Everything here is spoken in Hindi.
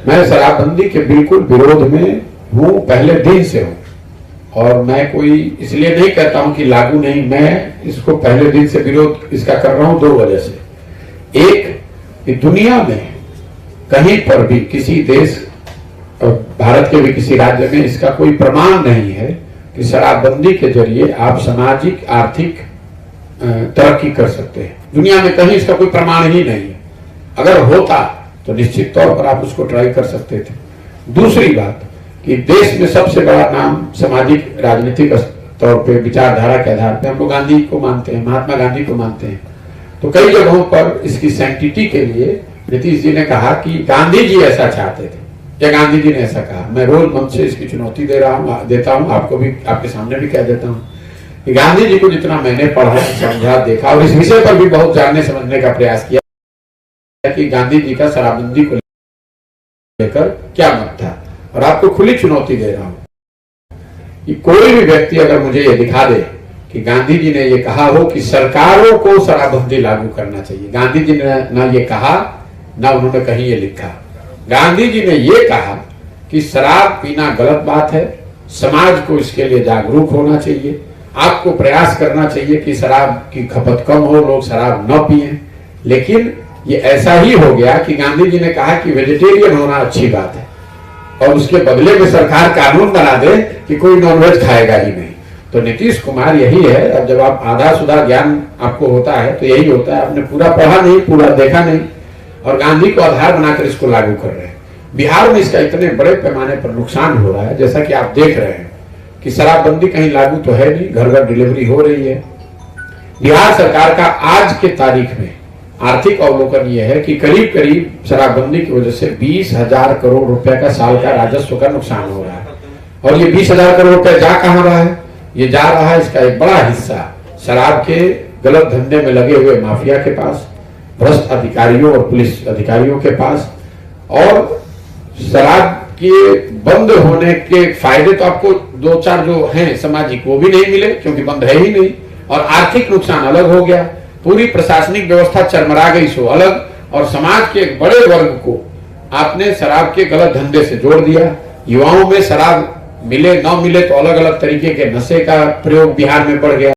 मैं शराबबंदी के बिल्कुल विरोध में हूं, पहले दिन से हूं। और मैं कोई इसलिए नहीं कहता हूं कि लागू नहीं, मैं इसको पहले दिन से विरोध इसका कर रहा हूं दो वजह से। एक, कि दुनिया में कहीं पर भी किसी देश, भारत के भी किसी राज्य में इसका कोई प्रमाण नहीं है कि शराबबंदी के जरिए आप सामाजिक आर्थिक तरक्की कर सकते हैं। दुनिया में कहीं इसका कोई प्रमाण ही नहीं है। अगर होता तो निश्चित तौर पर आप उसको ट्राई कर सकते थे। दूसरी बात कि देश में सबसे बड़ा नाम सामाजिक राजनीतिक तौर पे विचारधारा के आधार पे हम लोग गांधी को मानते हैं, महात्मा गांधी को मानते हैं। तो कई जगहों पर इसकी सैंक्टिटी के लिए नीतीश जी ने कहा कि गांधी जी ऐसा चाहते थे या गांधी जी ने ऐसा कहा। मैं रोज मंच से इसकी चुनौती देता हूं, आपको भी, आपके सामने भी कह देता हूं कि गांधी जी को जितना मैंने पढ़ा, समझा, देखा और इस विषय पर भी बहुत जानने समझने का प्रयास किया कि गांधी जी का शराबबंदी को लेकर क्या मत था। और आपको खुली चुनौती दे रहा हूं कि कोई भी व्यक्ति अगर मुझे ये दिखा दे कि गांधी जी ने ये कहा हो कि सरकारों को शराबबंदी लागू करना चाहिए। गांधी जी ने ना ये कहा, ना उन्होंने कहीं ये लिखा। गांधी जी ने ये कहा कि शराब पीना गलत बात है, समाज को इसके लिए जागरूक होना चाहिए, आपको प्रयास करना चाहिए कि शराब की खपत कम हो, लोग शराब न पिए। लेकिन ये ऐसा ही हो गया कि गांधी जी ने कहा कि वेजिटेरियन होना अच्छी बात है और उसके बदले में सरकार कानून बना दे कि कोई नॉनवेज खाएगा ही नहीं। तो नीतीश कुमार यही है। अब जब आप आधा सुधा ज्ञान आपको होता है तो यही होता है, आपने पूरा पढ़ा नहीं, पूरा देखा नहीं और गांधी को आधार बनाकर इसको लागू कर रहे हैं। बिहार में इसका इतने बड़े पैमाने पर नुकसान हो रहा है, जैसा कि आप देख रहे हैं कि शराबबंदी कहीं लागू तो है नहीं, घर घर डिलीवरी हो रही है। बिहार सरकार का आज के तारीख में आर्थिक अवलोकन यह है कि करीब करीब शराबबंदी की वजह से 20,000 करोड़ रुपए का साल का राजस्व का नुकसान हो रहा है। और ये 20,000 करोड़ रुपए जा कहां रहा है? ये जा रहा है, इसका एक बड़ा हिस्सा शराब के गलत धंधे में लगे हुए माफिया के पास, भ्रष्ट अधिकारियों और पुलिस अधिकारियों के पास। और शराब के बंद होने के फायदे तो आपको दो चार जो हैं सामाजिक, वो भी नहीं मिले क्योंकि बंद है ही नहीं। और आर्थिक नुकसान अलग हो गया, पूरी प्रशासनिक व्यवस्था चरमरा गई सो अलग, और समाज के एक बड़े वर्ग को आपने शराब के गलत धंधे से जोड़ दिया। युवाओं में शराब मिले न मिले तो अलग अलग तरीके के नशे का प्रयोग बिहार में बढ़ गया।